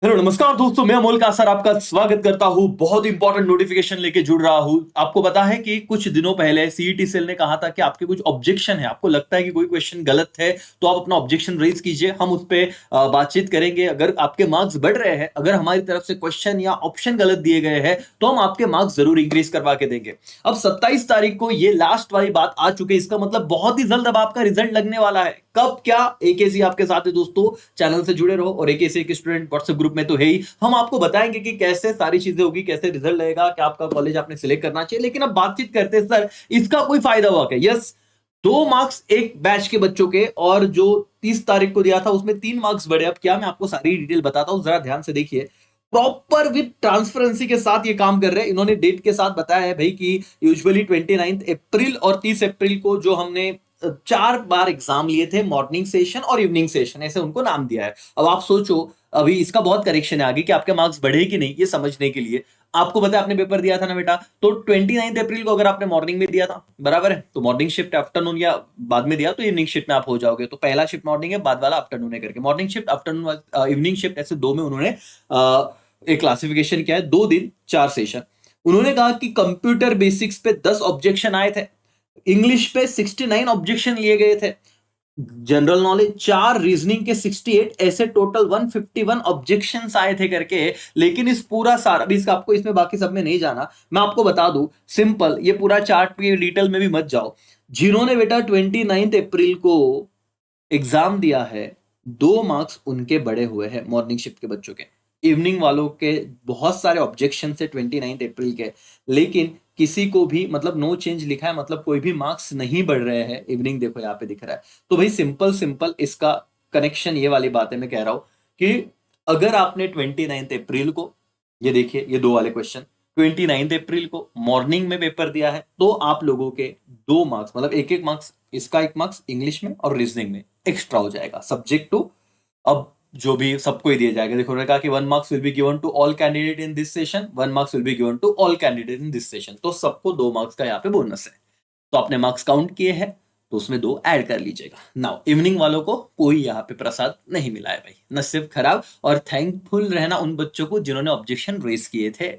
Hello नमस्कार दोस्तों, मैं अमोल कासर आपका स्वागत करता हूं। बहुत इंपॉर्टेंट नोटिफिकेशन लेके जुड़ रहा हूं। आपको पता है कि कुछ दिनों पहले सीईटी सेल ने कहा था कि आपके कुछ ऑब्जेक्शन है, आपको लगता है कि कोई क्वेश्चन गलत है तो आप अपना ऑब्जेक्शन रेज कीजिए, हम उस पर बातचीत करेंगे। अगर आपके मार्क्स बढ़ रहे हैं, अगर हमारी तरफ से क्वेश्चन या ऑप्शन गलत दिए गए हैं तो हम आपके मार्क्स जरूर इंक्रीज करवा के देंगे। अब 27 तारीख को ये लास्ट वाली बात आ चुकी है, इसका मतलब बहुत ही जल्द अब आपका रिजल्ट लगने वाला है। कब क्या, एकेसी आपके साथ है दोस्तों। चैनल से जुड़े रहो और एकेसी के स्टूडेंट व्हाट्सएप ग्रुप में तो है ही। हम आपको बताएंगे कि कैसे सारी चीजें होगी, कैसे रिजल्ट लगेगा, क्या आपका कॉलेज आपने सिलेक्ट करना चाहिए। लेकिन अब बातचीत करते हैं, सर इसका कोई फायदा हुआ क्या? यस, 2 मार्क्स एक बैच के बच्चों के, और जो 30 तारीख को दिया था उसमें 3 मार्क्स बढ़े। अब क्या, मैं आपको सारी डिटेल बताता हूं, जरा ध्यान से देखिए। प्रॉपर विद ट्रांसपेरेंसी के साथ ये काम कर रहे हैं। इन्होंने डेट के साथ बताया है भाई कि यूजुअली 29 अप्रैल और 30 अप्रैल को जो हमने 4 बार एग्जाम लिए थे, मॉर्निंग सेशन और इवनिंग सेशन, ऐसे उनको नाम दिया है। अब आप सोचो, अभी इसका बहुत करेक्शन है आगे कि आपके मार्क्स बढ़े कि नहीं, ये समझने के लिए आपको पता है, आपने पेपर दिया था ना बेटा, तो 29 अप्रैल को अगर आपने मॉर्निंग में दिया था, बराबर है, तो मॉर्निंग शिफ्ट आफ्टरनून या बाद में दिया तो इवनिंग शिफ्ट में आप हो जाओगे। तो पहला शिफ्ट मॉर्निंग है, बाद वाला आफ्टरनून है करके, morning shift afternoon evening shift, ऐसे दो में उन्होंने एक क्लासिफिकेशन किया है। 2 दिन 4 सेशन। उन्होंने कहा कि कंप्यूटर बेसिक्स पे 10 ऑब्जेक्शन आए थे, इंग्लिश पे 69 ऑब्जेक्शन लिए गए थे, जनरल नॉलेज 4, रीजनिंग के 68, ऐसे टोटल 151 ऑब्जेक्शंस आए थे करके। लेकिन इस पूरा सारा, अभी इसका आपको इसमें बाकी सब में नहीं जाना, मैं आपको बता दूं सिंपल, ये पूरा चार्ट की डिटेल में भी मत जाओ। जिन्होंने बेटा 29 अप्रैल को एग्जाम दिया है, 2 मार्क्स उनके बड़े हुए हैं मॉर्निंग शिफ्ट के बच्चों के। इवनिंग वालों के बहुत सारे ऑब्जेक्शन है 29 अप्रैल के, लेकिन किसी को भी मतलब नो चेंज लिखा है, मतलब कोई भी मार्क्स नहीं बढ़ रहे हैं। इवनिंग देखो यहाँ पे दिख रहा है। तो भाई सिंपल सिंपल इसका कनेक्शन ये वाली बात है, मैं कह रहा हूं कि अगर आपने 29 अप्रैल को, ये देखिए ये दो वाले क्वेश्चन, 29 अप्रैल को मॉर्निंग में पेपर दिया है, तो आप लोगों के 2 मार्क्स, मतलब एक एक मार्क्स, इसका 1 मार्क्स इंग्लिश में और रीजनिंग में एक्स्ट्रा हो जाएगा, सब्जेक्ट टू। अब जो भी सबको ही दिया जाएगा। देखो, उन्होंने कहा कि 1 marks will be given to all candidate in this session, 1 marks will be given to all candidate in this session, तो सबको 2 मार्क्स का यहाँ पे बोनस है। तो आपने मार्क्स काउंट किए हैं, तो उसमें 2 ऐड कर लीजिएगा। नाउ इवनिंग वालों को कोई यहाँ पे प्रसाद नहीं मिला है भाई, नसीब खराब। और थैंकफुल रहना उन बच्चों को जिन्होंने ऑब्जेक्शन रेज किए थे,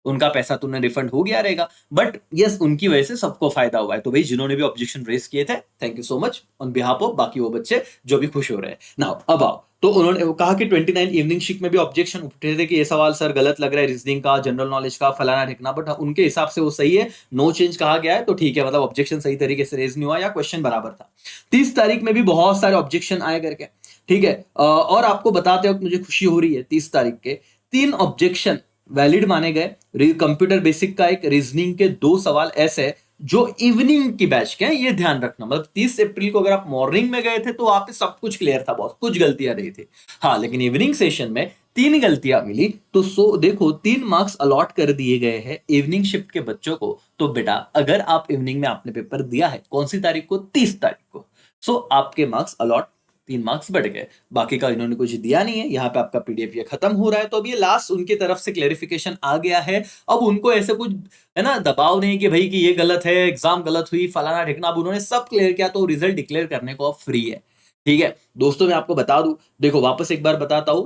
उनका पैसा तो उन्हें रिफंड हो गया रहेगा। बट यस, उनकी वजह से सबको फायदा हुआ है। तो भाई जिन्होंने भी ऑब्जेक्शन रेज किए थे, thank you so much on behalf of बाकी वो बच्चे जो भी खुश हो रहे हैं। नाउ अब आओ, तो उन्होंने कहा कि 29 इवनिंग शिफ्ट में भी ऑब्जेक्शन उठे थे कि ये सवाल सर गलत लग रहा है, रीजनिंग का, जनरल नॉलेज का, फलाना ठिकना, बट उनके हिसाब से वो सही है, नो चेंज कहा गया है, तो ठीक है, मतलब ऑब्जेक्शन सही तरीके से रेज नहीं हुआ या क्वेश्चन बराबर था। 30 तारीख में भी बहुत सारे ऑब्जेक्शन आए करके, ठीक है। और आपको बताते वक्त मुझे खुशी हो रही है, 30 तारीख के 3 ऑब्जेक्शन वैलिड माने गए। कंप्यूटर बेसिक का एक, रीजनिंग के 2 सवाल ऐसे जो इवनिंग की बैच के हैं, ये ध्यान रखना। मतलब 30 अप्रैल को अगर आप मॉर्निंग में गए थे तो वहां पे सब कुछ क्लियर था बॉस, कुछ गलतियां नहीं थी। हाँ, लेकिन इवनिंग सेशन में 3 गलतियां मिली, तो देखो 3 मार्क्स अलॉट कर दिए गए हैं इवनिंग शिफ्ट के बच्चों को। तो बेटा अगर आप इवनिंग में आपने पेपर दिया है, कौन सी तारीख को, 30 तारीख को, सो आपके मार्क्स अलॉट, 3 मार्क्स बढ़ गए। बाकी का इन्होंने कुछ दिया नहीं है। यहाँ पे आपका पीडीएफ ये खत्म हो रहा है, तो अब ये लास्ट उनकी तरफ से क्लेरिफिकेशन आ गया है। अब उनको ऐसे कुछ है ना दबाव नहीं कि भाई कि ये गलत है, एग्जाम गलत हुई, फलाना ठिकना, अब उन्होंने सब क्लियर किया, तो रिजल्ट डिक्लेयर करने को अब फ्री है। ठीक है दोस्तों, मैं आपको बता दूं, देखो वापस एक बार बताता हूं।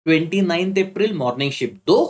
29 अप्रैल मॉर्निंग शिफ्ट 2,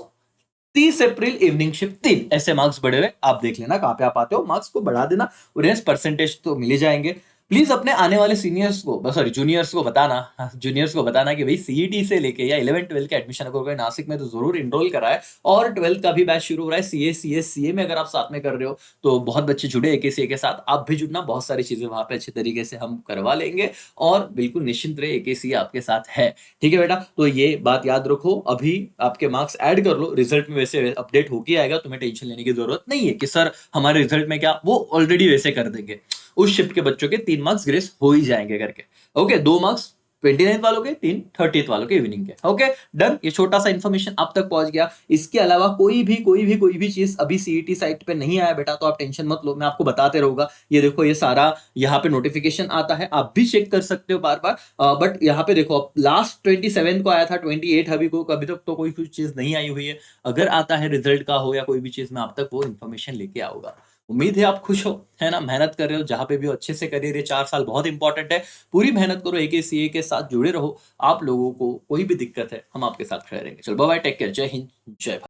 30 अप्रैल इवनिंग शिफ्ट 3, ऐसे मार्क्स बढ़े हुए। आप देख लेना कहां पे आप आते हो, मार्क्स को बढ़ा देना, उन्हें परसेंटेज तो मिल ही जाएंगे। प्लीज अपने आने वाले सीनियर्स को, सॉरी जूनियर्स को बताना, जूनियर्स को बताना कि भाई सीईटी से लेके या 11 12 के एडमिशन अगर कोई नासिक में तो जरूर इनरोल कराए। और 12th का भी बैच शुरू हो रहा है, सीए सीएस सीए में अगर आप साथ में कर रहे हो तो बहुत बच्चे जुड़े एकेसीए के साथ, आप भी जुड़ना, बहुत सारी चीजें वहां पे अच्छे तरीके से हम करवा लेंगे। और बिल्कुल निश्चिंत रहे, एकेसीए आपके साथ है। ठीक है बेटा, तो ये बात याद रखो। अभी आपके मार्क्स ऐड कर लो, रिजल्ट में वैसे अपडेट होके आएगा, तुम्हें टेंशन लेने की जरूरत नहीं है कि सर हमारे रिजल्ट में क्या, वो ऑलरेडी वैसे कर देंगे। उस शिफ्ट के बच्चों के 3 मार्क्स ग्रेस हो ही जाएंगे करके। ओके, 2 मार्क्स 29 वालों के, 3 30 वालों के इवनिंग के। ओके डन, ये छोटा सा इन्फॉर्मेशन आप तक पहुंच गया। इसके अलावा कोई भी चीज अभी सीईटी साइट पे नहीं आया बेटा, तो आप टेंशन मत लो, मैं आपको बताते रहूंगा। ये देखो, ये सारा यहाँ पे नोटिफिकेशन आता है, आप भी चेक कर सकते हो बार बार। बट यहाँ पे देखो, लास्ट 27 को आया था, 28 अभी को, अभी तक तो कोई कुछ चीज नहीं आई हुई है। अगर आता है रिजल्ट का हो या कोई भी चीज, मैं आप तक वो इन्फॉर्मेशन लेके आऊंगा। उम्मीद है आप खुश हो, है ना? मेहनत कर रहे हो, जहाँ पे भी हो अच्छे से करिए। ये 4 साल बहुत इंपॉर्टेंट है। पूरी मेहनत करो, एके-सीए के साथ जुड़े रहो। आप लोगों को कोई भी दिक्कत है, हम आपके साथ खड़े रहेंगे। चलो बाय बाय, टेक केयर, जय हिंद, जय भारत।